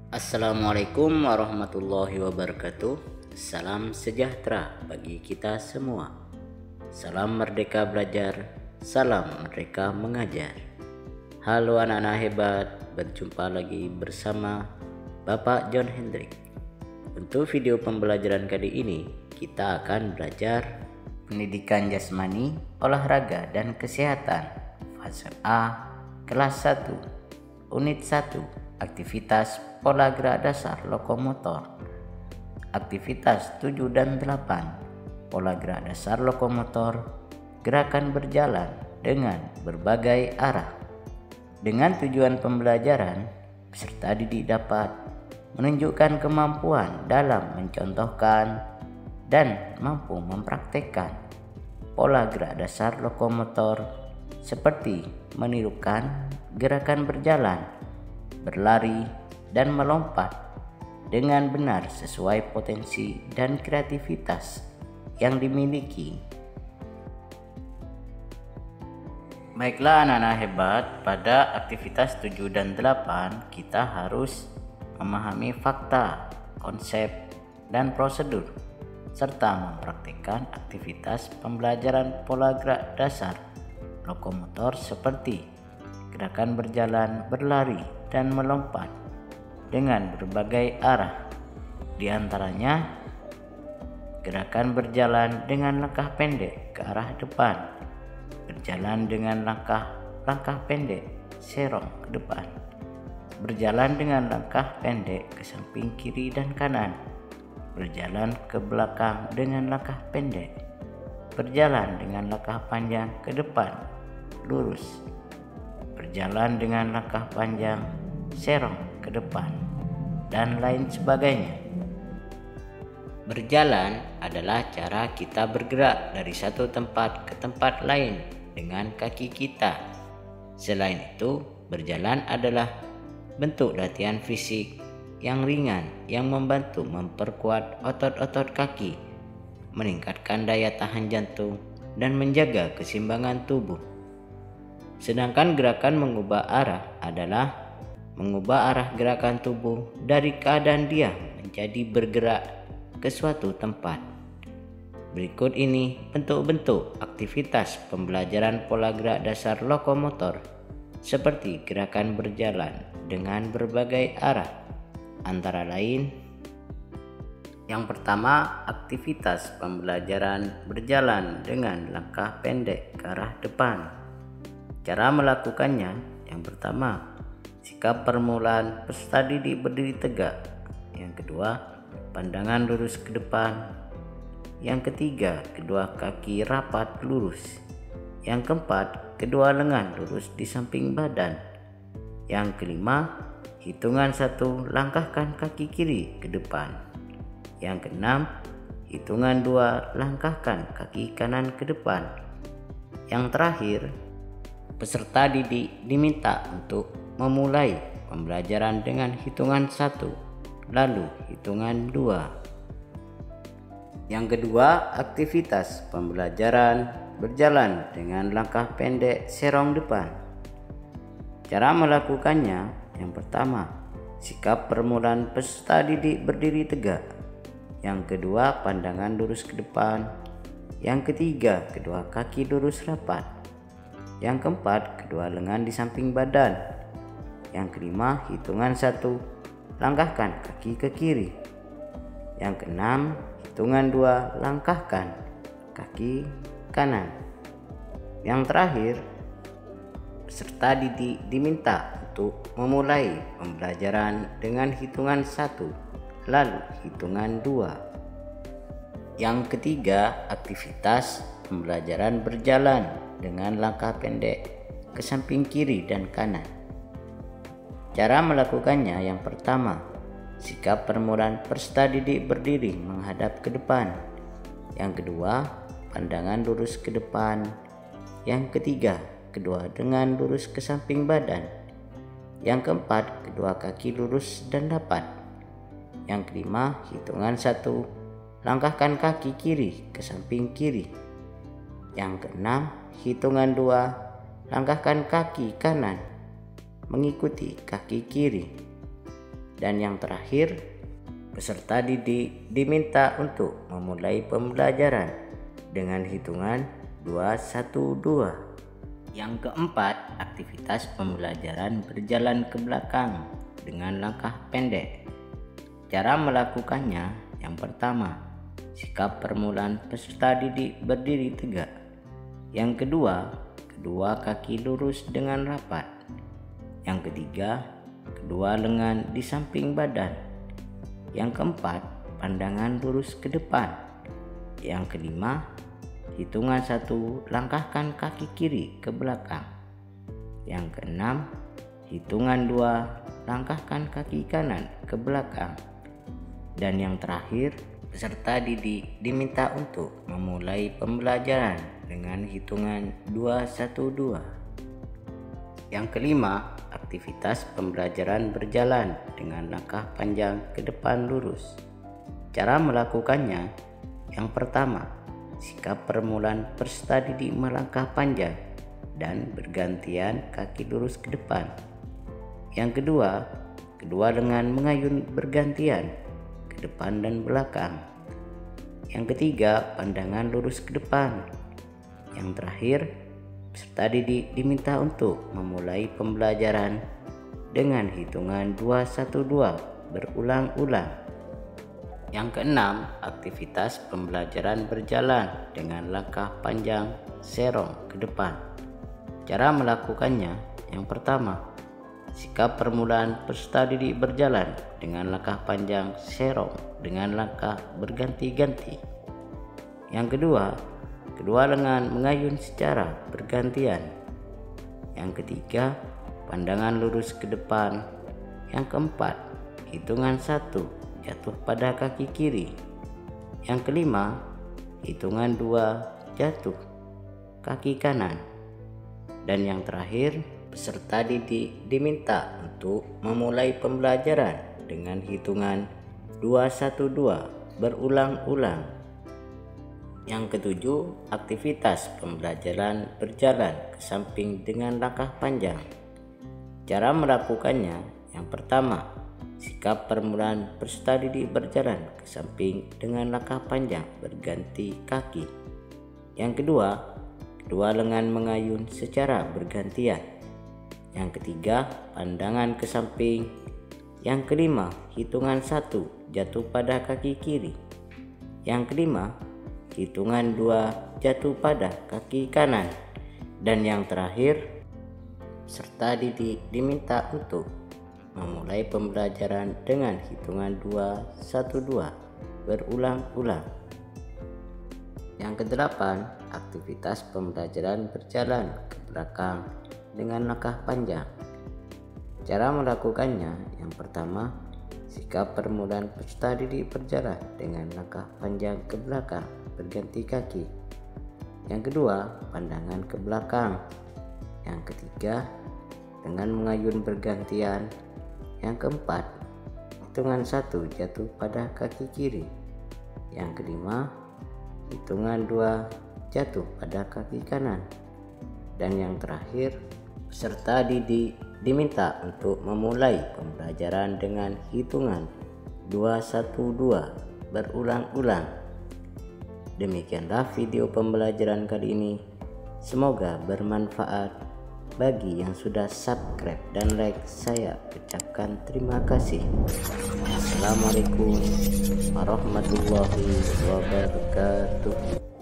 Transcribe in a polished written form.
Assalamualaikum warahmatullahi wabarakatuh. Salam sejahtera bagi kita semua. Salam merdeka belajar, salam merdeka mengajar. Halo anak-anak hebat, berjumpa lagi bersama Bapak John Hendrik. Untuk video pembelajaran kali ini, kita akan belajar pendidikan jasmani, olahraga dan kesehatan fase A, kelas 1, unit 1. Aktivitas pola gerak dasar lokomotor. Aktivitas 7 dan 8. Pola gerak dasar lokomotor, gerakan berjalan dengan berbagai arah. Dengan tujuan pembelajaran, peserta didik dapat menunjukkan kemampuan dalam mencontohkan dan mampu mempraktekkan pola gerak dasar lokomotor seperti menirukan gerakan berjalan, berlari, dan melompat dengan benar sesuai potensi dan kreativitas yang dimiliki. Baiklah anak-anak hebat, pada aktivitas 7 dan 8 kita harus memahami fakta, konsep, dan prosedur, serta mempraktikkan aktivitas pembelajaran pola gerak dasar lokomotor seperti gerakan berjalan, berlari, dan melompat dengan berbagai arah. Di antaranya, gerakan berjalan dengan langkah pendek ke arah depan, berjalan dengan langkah pendek serong ke depan, berjalan dengan langkah pendek ke samping kiri dan kanan, berjalan ke belakang dengan langkah pendek, berjalan dengan langkah panjang ke depan lurus, berjalan dengan langkah panjang serong ke depan, dan lain sebagainya. Berjalan adalah cara kita bergerak dari satu tempat ke tempat lain dengan kaki kita. Selain itu, berjalan adalah bentuk latihan fisik yang ringan yang membantu memperkuat otot-otot kaki, meningkatkan daya tahan jantung, dan menjaga keseimbangan tubuh. Sedangkan gerakan mengubah arah adalah mengubah arah gerakan tubuh dari keadaan diam menjadi bergerak ke suatu tempat. Berikut ini bentuk-bentuk aktivitas pembelajaran pola gerak dasar lokomotor seperti gerakan berjalan dengan berbagai arah. Antara lain, yang pertama, aktivitas pembelajaran berjalan dengan langkah pendek ke arah depan. Cara melakukannya, yang pertama, sikap permulaan peserta didik berdiri tegak. Yang kedua, pandangan lurus ke depan. Yang ketiga, kedua kaki rapat lurus. Yang keempat, kedua lengan lurus di samping badan. Yang kelima, hitungan 1, langkahkan kaki kiri ke depan. Yang keenam, hitungan 2, langkahkan kaki kanan ke depan. Yang terakhir, peserta didik diminta untuk memulai pembelajaran dengan hitungan 1, lalu hitungan 2. Yang kedua, aktivitas pembelajaran berjalan dengan langkah pendek serong depan. Cara melakukannya, yang pertama, sikap permulaan peserta didik berdiri tegak. Yang kedua, pandangan lurus ke depan. Yang ketiga, kedua kaki lurus rapat. Yang keempat, kedua lengan di samping badan. Yang kelima, hitungan 1, langkahkan kaki ke kiri. Yang keenam, hitungan 2, langkahkan kaki kanan. Yang terakhir, peserta didik diminta untuk memulai pembelajaran dengan hitungan 1, lalu hitungan 2. Yang ketiga, aktivitas pembelajaran berjalan dengan langkah pendek ke samping kiri dan kanan. Cara melakukannya, yang pertama, sikap permulaan peserta didik berdiri menghadap ke depan. Yang kedua, pandangan lurus ke depan. Yang ketiga, kedua lengan lurus ke samping badan. Yang keempat, kedua kaki lurus dan rapat. Yang kelima, hitungan 1, langkahkan kaki kiri ke samping kiri. Yang keenam, hitungan 2, langkahkan kaki kanan mengikuti kaki kiri. Dan yang terakhir, peserta didik diminta untuk memulai pembelajaran dengan hitungan 2-1-2. Yang keempat, aktivitas pembelajaran berjalan ke belakang dengan langkah pendek. Cara melakukannya, yang pertama, sikap permulaan peserta didik berdiri tegak. Yang kedua, kedua kaki lurus dengan rapat. Yang ketiga, kedua lengan di samping badan. Yang keempat, pandangan lurus ke depan. Yang kelima, hitungan 1, langkahkan kaki kiri ke belakang. Yang keenam, hitungan 2, langkahkan kaki kanan ke belakang. Dan yang terakhir, peserta didik diminta untuk memulai pembelajaran dengan hitungan 2-1-2. Yang kelima, aktivitas pembelajaran berjalan dengan langkah panjang ke depan lurus. Cara melakukannya, yang pertama, sikap permulaan peserta didik melangkah panjang dan bergantian kaki lurus ke depan. Yang kedua, kedua lengan mengayun bergantian ke depan dan belakang. Yang ketiga, pandangan lurus ke depan. Yang terakhir, peserta didik diminta untuk memulai pembelajaran dengan hitungan 2-1-2 berulang-ulang. Yang keenam, aktivitas pembelajaran berjalan dengan langkah panjang serong ke depan. Cara melakukannya, yang pertama, sikap permulaan peserta didik berjalan dengan langkah panjang serong dengan langkah berganti-ganti. Yang kedua, kedua lengan mengayun secara bergantian. Yang ketiga, pandangan lurus ke depan. Yang keempat, hitungan 1, jatuh pada kaki kiri. Yang kelima, hitungan 2, jatuh kaki kanan. Dan yang terakhir, peserta didik diminta untuk memulai pembelajaran dengan hitungan 2-1-2 berulang-ulang. Yang ketujuh, aktivitas pembelajaran berjalan ke samping dengan langkah panjang. Cara melakukannya, yang pertama, sikap permulaan peserta didik berjalan ke samping dengan langkah panjang berganti kaki. Yang kedua, kedua lengan mengayun secara bergantian. Yang ketiga, pandangan ke samping. Yang kelima, hitungan 1, jatuh pada kaki kiri. Yang kelima, hitungan 2, jatuh pada kaki kanan. Dan yang terakhir, peserta didik diminta untuk memulai pembelajaran dengan hitungan 2-1-2 berulang-ulang. Yang kedelapan, aktivitas pembelajaran berjalan ke belakang dengan langkah panjang. Cara melakukannya, yang pertama, sikap permulaan peserta didik berjalan dengan langkah panjang ke belakang berganti kaki. Yang kedua, pandangan ke belakang. Yang ketiga, dengan mengayun bergantian. Yang keempat, hitungan 1, jatuh pada kaki kiri. Yang kelima, hitungan 2, jatuh pada kaki kanan. Dan yang terakhir, peserta didik diminta untuk memulai pembelajaran dengan hitungan 2-1-2 berulang-ulang. Demikianlah video pembelajaran kali ini. Semoga bermanfaat. Bagi yang sudah subscribe dan like, saya ucapkan terima kasih. Assalamualaikum warahmatullahi wabarakatuh.